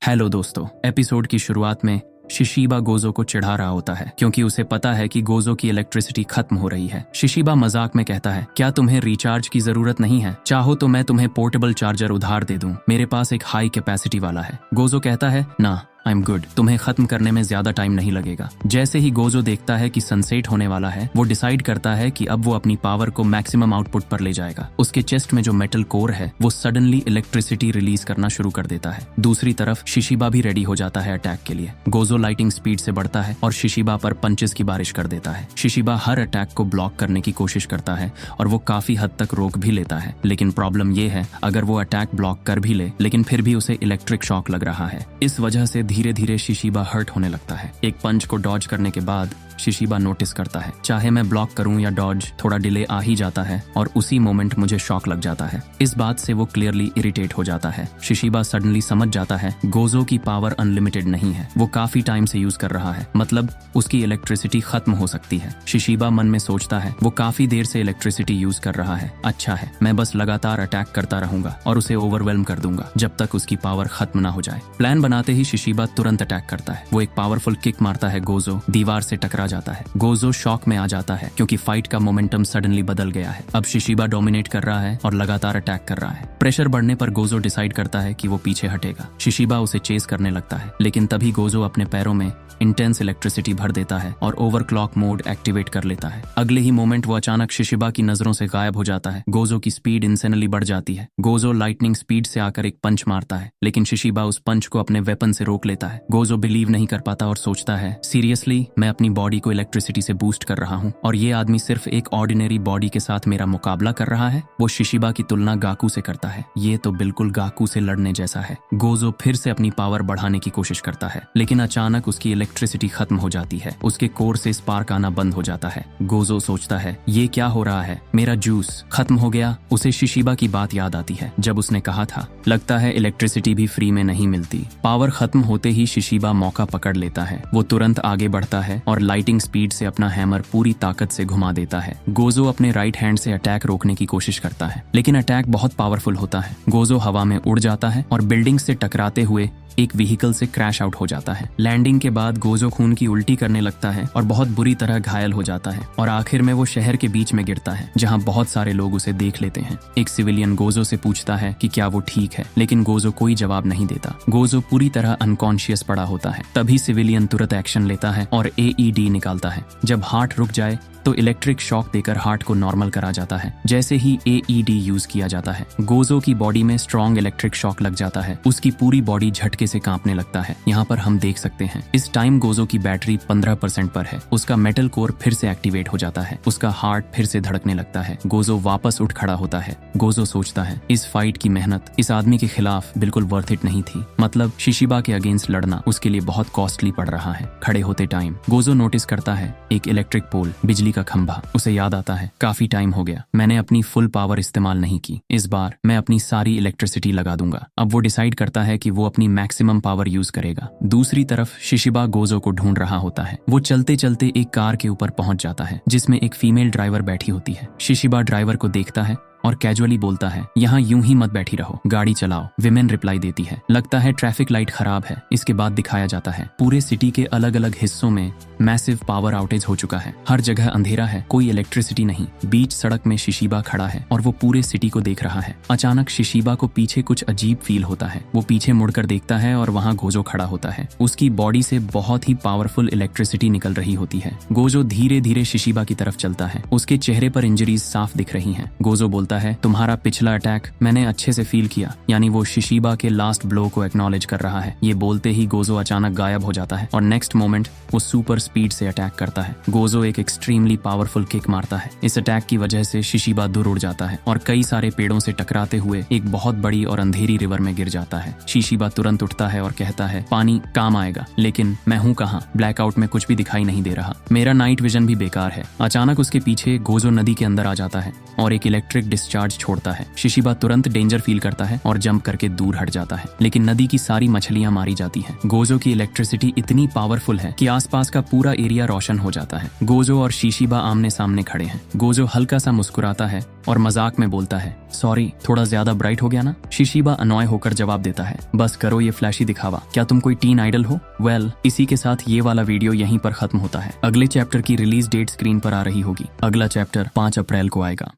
Hello दोस्तों, episode की शुरुआत में शिशिबा गोजो को चिढ़ा रहा होता है क्योंकि उसे पता है कि गोजो की इलेक्ट्रिसिटी खत्म हो रही है। शिशिबा मजाक में कहता है, क्या तुम्हें रिचार्ज की जरूरत नहीं है? चाहो तो मैं तुम्हें पोर्टेबल चार्जर उधार दे दूं, मेरे पास एक हाई कैपेसिटी वाला है। गोजो कहता है, ना आई एम गुड, तुम्हें खत्म करने में ज्यादा टाइम नहीं लगेगा। जैसे ही गोजो देखता है कि सनसेट होने वाला है, वो डिसाइड करता है कि अब वो अपनी पावर को मैक्सिमम आउटपुट पर ले जाएगा। उसके चेस्ट में जो मेटल कोर है वो सडनली इलेक्ट्रिसिटी रिलीज करना शुरू कर देता है। दूसरी तरफ शिशिबा भी रेडी हो जाता है अटैक के लिए। गोजो लाइटिंग स्पीड से बढ़ता है और शिशिबा पर पंचेस की बारिश कर देता है। शिशिबा हर अटैक को ब्लॉक करने की कोशिश करता है और वो काफी हद तक रोक भी लेता है, लेकिन प्रॉब्लम ये है, अगर वो अटैक ब्लॉक कर भी ले लेकिन फिर भी उसे इलेक्ट्रिक शॉक लग रहा है। इस वजह से धीरे धीरे शिशिबा हर्ट होने लगता है। एक पंच को डॉज करने के बाद शिशिबा नोटिस करता है, चाहे मैं ब्लॉक करूं या डॉज, थोड़ा डिले आ ही जाता है और उसी मोमेंट मुझे शॉक लग जाता है। इस बात से वो क्लियरली इरिटेट हो जाता है। शिशिबा सडनली समझ जाता है गोजो की पावर अनलिमिटेड नहीं है, वो काफी टाइम से यूज कर रहा है, मतलब उसकी इलेक्ट्रिसिटी खत्म हो सकती है। शिशिबा मन में सोचता है, वो काफी देर से इलेक्ट्रिसिटी यूज कर रहा है, अच्छा है, मैं बस लगातार अटैक करता रहूंगा और उसे ओवरवेल्म कर दूंगा जब तक उसकी पावर खत्म ना हो जाए। प्लान बनाते ही शिशिबा तुरंत अटैक करता है। वो एक पावरफुल किक मारता है, गोजो दीवार से टकरा जाता है। गोजो शॉक में आ जाता है क्योंकि फाइट का मोमेंटम सडनली बदल गया है। अब शिशिबा डोमिनेट कर रहा है और लगातार अटैक कर रहा है। प्रेशर बढ़ने पर गोजो डिसाइड करता है कि वो पीछे हटेगा। शिशिबा उसे चेस करने लगता है, लेकिन तभी गोजो अपने पैरों में इंटेंस इलेक्ट्रिसिटी भर देता है और ओवरक्लॉक मोड एक्टिवेट कर लेता है। अगले ही मोमेंट वो अचानक शिशिबा की नजरों से गायब हो जाता है। गोजो की स्पीड इंसेनली बढ़ जाती है। गोजो लाइटनिंग स्पीड से आकर एक पंच मारता है, लेकिन शिशिबा उस पंच को अपने वेपन से रोक लेता है। गोजो बिलीव नहीं कर पाता और सोचता है, सीरियसली मैं अपनी बॉडी को इलेक्ट्रिसिटी से बूस्ट कर रहा हूँ और ये आदमी सिर्फ एक ऑर्डिनरी बॉडी के साथ मेरा मुकाबला कर रहा है। वो शिशिबा की तुलना गाकू से करता है, ये तो बिल्कुल गाकू से लड़ने जैसा है। गोजो फिर से अपनी पावर बढ़ाने की कोशिश करता है, लेकिन अचानक उसकी इलेक्ट्रिसिटी खत्म हो जाती है। उसके कोर से स्पार्क आना बंद हो जाता है। गोजो सोचता है, ये क्या हो रहा है, मेरा जूस खत्म हो गया। उसे शिशिबा की बात याद आती है जब उसने कहा था, लगता है इलेक्ट्रिसिटी भी फ्री में नहीं मिलती। पावर खत्म होते ही शिशिबा मौका पकड़ लेता है। वो तुरंत आगे बढ़ता है और लाइटिंग स्पीड से अपना हैमर पूरी ताकत से घुमा देता है। गोजो अपने राइट हैंड से अटैक रोकने की कोशिश करता है, लेकिन अटैक बहुत पावरफुल होता है। गोजो हवा में उड़ जाता है और बिल्डिंग से टकराते हुए एक व्हीकल से क्रैश आउट हो जाता है। लैंडिंग के बाद गोजो खून की उल्टी करने लगता है और बहुत बुरी तरह घायल हो जाता है और आखिर में वो शहर के बीच में गिरता है, जहां बहुत सारे लोग उसे देख लेते हैं। एक सिविलियन गोजो से पूछता है कि क्या वो ठीक है, लेकिन गोजो कोई जवाब नहीं देता। गोजो पूरी तरह अनकॉन्शियस पड़ा होता है। तभी सिविलियन तुरंत एक्शन लेता है और AED निकालता है। जब हार्ट रुक जाए तो इलेक्ट्रिक शॉक देकर हार्ट को नॉर्मल करा जाता है। जैसे ही AED यूज किया जाता है, गोजो की बॉडी में स्ट्रॉन्ग इलेक्ट्रिक शॉक लग जाता है। उसकी पूरी बॉडी झटके से कांपने लगता है। यहाँ पर हम देख सकते हैं इस टाइम गोजो की बैटरी 15% पर है। उसका मेटल कोर फिर से एक्टिवेट हो जाता है। उसका हार्ट फिर से धड़कने लगता है। गोजो वापस उठ खड़ा होता है। गोजो सोचता है, इस फाइट की मेहनत इस आदमी के खिलाफ बिल्कुल वर्थ इट नहीं थी। मतलब शिशिबा के अगेंस्ट लड़ना उसके लिए बहुत कॉस्टली पड़ रहा है। खड़े होते टाइम गोजो नोटिस करता है एक इलेक्ट्रिक पोल, बिजली का खंभा। उसे याद आता है, काफी टाइम हो गया, मैंने अपनी फुल पावर इस्तेमाल नहीं की, इस बार मैं अपनी सारी इलेक्ट्रिसिटी लगा दूंगा। अब वो डिसाइड करता है कि वो अपनी मैक्सिमम पावर यूज करेगा। दूसरी तरफ शिशिबा गोजो को ढूंढ रहा होता है। वो चलते चलते एक कार के ऊपर पहुंच जाता है जिसमें एक फीमेल ड्राइवर बैठी होती है। शिशिबा ड्राइवर को देखता है और कैजुअली बोलता है, यहाँ यूं ही मत बैठी रहो, गाड़ी चलाओ। विमेन रिप्लाई देती है, लगता है ट्रैफिक लाइट खराब है। इसके बाद दिखाया जाता है पूरे सिटी के अलग अलग हिस्सों में मैसिव पावर आउटेज हो चुका है। हर जगह अंधेरा है, कोई इलेक्ट्रिसिटी नहीं। बीच सड़क में शिशिबा खड़ा है और वो पूरे सिटी को देख रहा है। अचानक शिशिबा को पीछे कुछ अजीब फील होता है। वो पीछे मुड़कर देखता है और वहाँ गोजो खड़ा होता है। उसकी बॉडी से बहुत ही पावरफुल इलेक्ट्रिसिटी निकल रही होती है। गोजो धीरे धीरे शिशिबा की तरफ चलता है। उसके चेहरे पर इंजरीज साफ दिख रही है। गोजो बोलता है, तुम्हारा पिछला अटैक मैंने अच्छे से फील किया, यानी वो शिशिबा के लास्ट ब्लो को एक्नॉलेज कर रहा है। ये बोलते ही गोजो अचानक गायब हो जाता है और नेक्स्ट मोमेंट वो सुपर स्पीड से अटैक करता है। गोजो एक एक्सट्रीमली पावरफुल किक मारता है। इस अटैक की वजह से शिशिबा दूर उड़ जाता है और कई सारे पेड़ों से टकराते हुए एक बहुत बड़ी और अंधेरी रिवर में गिर जाता है। शिशिबा तुरंत उठता है और कहता है, पानी काम आएगा, लेकिन मैं हूँ कहाँ? ब्लैकआउट में कुछ भी दिखाई नहीं दे रहा, मेरा नाइट विजन भी बेकार है। अचानक उसके पीछे गोजो नदी के अंदर आ जाता है और एक इलेक्ट्रिक डिस्चार्ज छोड़ता है। शिशिबा तुरंत डेंजर फील करता है और जंप करके दूर हट जाता है, लेकिन नदी की सारी मछलियां मारी जाती हैं। गोजो की इलेक्ट्रिसिटी इतनी पावरफुल है कि आसपास का पूरा एरिया रोशन हो जाता है। गोजो और शिशिबा आमने सामने खड़े हैं। गोजो हल्का सा मुस्कुराता है और मजाक में बोलता है, सॉरी, थोड़ा ज्यादा ब्राइट हो गया ना। शिशिबा अनॉय होकर जवाब देता है, बस करो ये फ्लैशी दिखावा, क्या तुम कोई टीन आइडल हो? वेल, इसी के साथ ये वाला वीडियो यहीं पर खत्म होता है। अगले चैप्टर की रिलीज डेट स्क्रीन पर आ रही होगी। अगला चैप्टर 5 अप्रैल को आएगा।